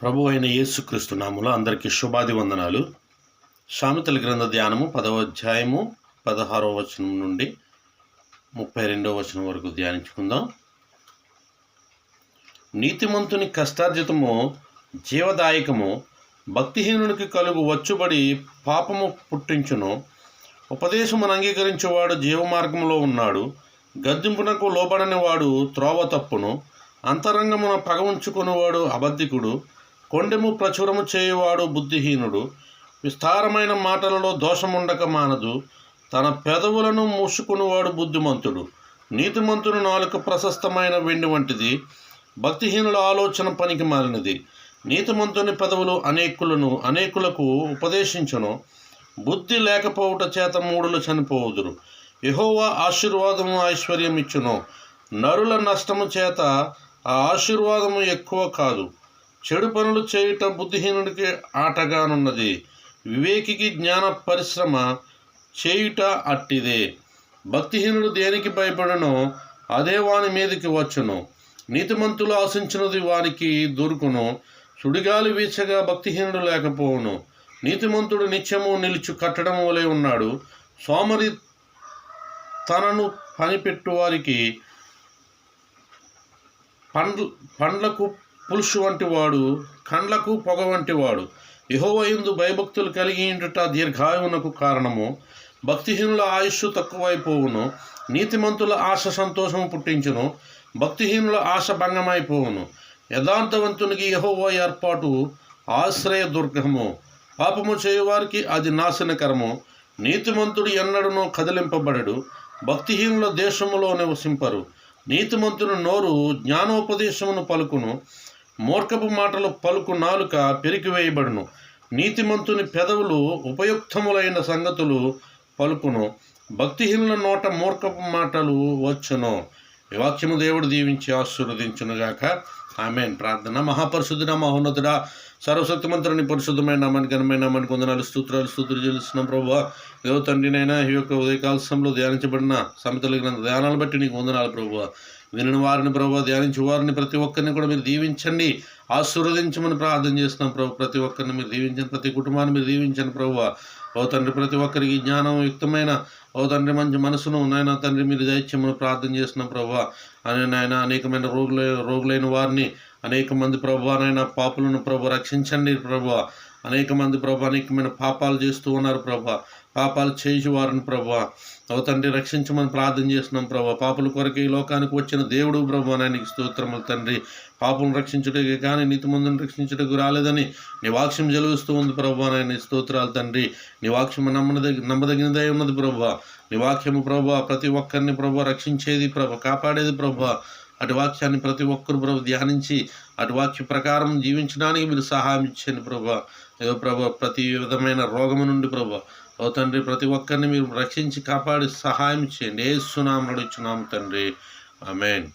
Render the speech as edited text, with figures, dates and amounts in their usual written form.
ప్రభు అయిన యేసుక్రీస్తు నామములో అందరికీ శుభాభివందనాలు. సామెతల గ్రంథ ధ్యానము 10వ అధ్యాయము 16వ వచనం నుండి 32వ వచనం వరకు ధ్యానించుకుందాం. నీతిమంతుని కష్టార్జితము జీవదాయకము, భక్తిహీనునికి కలుగు వచ్చుబడి పాపము పుట్టించును. ఉపదేశమును అంగీకరించేవాడు జీవమార్గంలో ఉన్నాడు, గద్దింపునకు లోబడని వాడు త్రోవ తప్పును. అంతరంగమున పగ ఉంచుకునేవాడు అబద్ధికుడు, కొండెము ప్రచురము చేయువాడు బుద్ధిహీనుడు. విస్తారమైన మాటలలో దోషముండక మానదు, తన పెదవులను మూసుకునివాడు బుద్ధిమంతుడు. నీతిమంతుని నాలుక ప్రశస్తమైన వెండి వంటిది, భక్తిహీనుల ఆలోచన పనికి మారినది. నీతిమంతుని పెదవులు అనేకులకు ఉపదేశించును, బుద్ధి లేకపోవుట చేత మూడులు చనిపోవుదురు. యెహోవా ఆశీర్వాదము ఐశ్వర్యం ఇచ్చును, నరుల నష్టము చేత ఆ ఆశీర్వాదము ఎక్కువ కాదు. చెడు పనులు చేయుట బుద్ధిహీనుడికి ఆటగానున్నది, వివేకికి జ్ఞాన పరిశ్రమ చేయుట అట్టిదే. భక్తిహీనుడు దేనికి భయపడనో అదే వాని మీదకి వచ్చును, నీతిమంతులు ఆశించినది వానికి దొరుకును. సుడిగాలి వీచగా భక్తిహీనుడు లేకపోవును, నీతిమంతుడు నిత్యము నిలుచు కట్టడం వలె ఉన్నాడు. సోమరి తనను పనిపెట్టు వారికి పండ్లకు పులుసు వంటివాడు, కండ్లకు పొగ వంటివాడు. యెహోవా యందు భయభక్తులు కలిగి ఉండుట దీర్ఘాయువునకు కారణము. భక్తిహీనుల ఆయుష్షు తక్కువైపోవును, నీతిమంతుల ఆశ సంతోషము పుట్టించును. భక్తిహీనుల ఆశ భంగమైపోవును. యథార్థవంతునికి యెహోవా ఏర్పాటు ఆశ్రయ దుర్గము, పాపము చేయువారికి అది నాశనకరము. నీతిమంతుడు ఎన్నడూనూ కదిలింపబడడు, భక్తిహీనుల దేశములో నివసింపరు. నీతిమంతుని నోరు జ్ఞానోపదేశమును పలుకును, మూర్ఖపు మాటలు పలుకు నాలుక పెరికివేయబడును. నీతిమంతుని పెదవులు ఉపయుక్తములైన సంగతులు పలుకును, భక్తిహీనుల నోట మూర్ఖపు మాటలు వచ్చును. ఈ వాక్యము దేవుడు దీవించి ఆశీర్వదించునుగాక. ఆమేన్. ప్రార్థన. మహాపరిశుద్ధుడ, మహోన్నతుడా, సర్వశక్తిమంతుని పరిశుద్ధమైన నామానికి ఘనమైన నామానికి వందనాలు, స్తోత్రాలు చెల్లిస్తున్నాం ప్రభువా. దేవ తండ్రినైనా ఈ యొక్క ఉదయకాల సమయంలో ధ్యానించబడిన సామెతల గ్రంథ ధ్యానాలు బట్టి నీకు వందనాలు ప్రభువా. వినిన వారిని ప్రభువా, ధ్యానించి వారిని ప్రతి ఒక్కరిని కూడా మీరు దీవించండి, ఆశీర్వదించమని ప్రార్థన చేస్తున్నాం ప్రభు. ప్రతి ఒక్కరిని మీరు దీవించండి, ప్రతి కుటుంబాన్ని మీరు దీవించండి ప్రభువా. ఓ తండ్రి, ప్రతి ఒక్కరికి జ్ఞానయుక్తమైన ఓ తండ్రి మంచి మనసును నాయన తండ్రి మీరు దయచేయమని ప్రార్థన చేస్తున్నాం ప్రభువా. అని నాయన అనేకమైన రోగులైన వారిని, అనేక మంది ప్రభువా నాయన పాపులను ప్రభు రక్షించండి ప్రభువా. అనేక మంది ప్రభు అనేకమైన పాపాలు చేస్తూ ఉన్నారు ప్రభా, పాపాలు చేసి వారిని ప్రభా ఓ తండ్రి రక్షించమని ప్రార్థన చేస్తున్నాం ప్రభా. పాపుల కొరకు ఈ లోకానికి వచ్చిన దేవుడు ప్రభు నాయనకి స్తోత్రములు తండ్రి. పాపను రక్షించుటకు కానీ నీతిమంతుని రక్షించుటకు రాలేదని నీ వాక్యం జలుగుస్తూ ఉంది ప్రభా నాయన. స్తోత్రాలు తండ్రి. నీ వాక్యం నమ్మదగినదై ఉన్నది ప్రభా. నీ వాక్యము ప్రభా ప్రతి ఒక్కరిని ప్రభా రక్షించేది ప్రభా, కాపాడేది ప్రభా. అటు వాక్యాన్ని ప్రతి ఒక్కరు ప్రభు ధ్యానించి అటు వాక్య ప్రకారం జీవించడానికి మీరు సహాయం ఇచ్చేయండి ప్రభా. ఏదో ప్రభా ప్రతి విధమైన రోగము నుండి ప్రభా ఓ తండ్రి ప్రతి ఒక్కరిని మీరు రక్షించి కాపాడి సహాయం చేయండి. యేసు నామములో ఇచ్చున్నాము తండ్రి. ఆమేన్.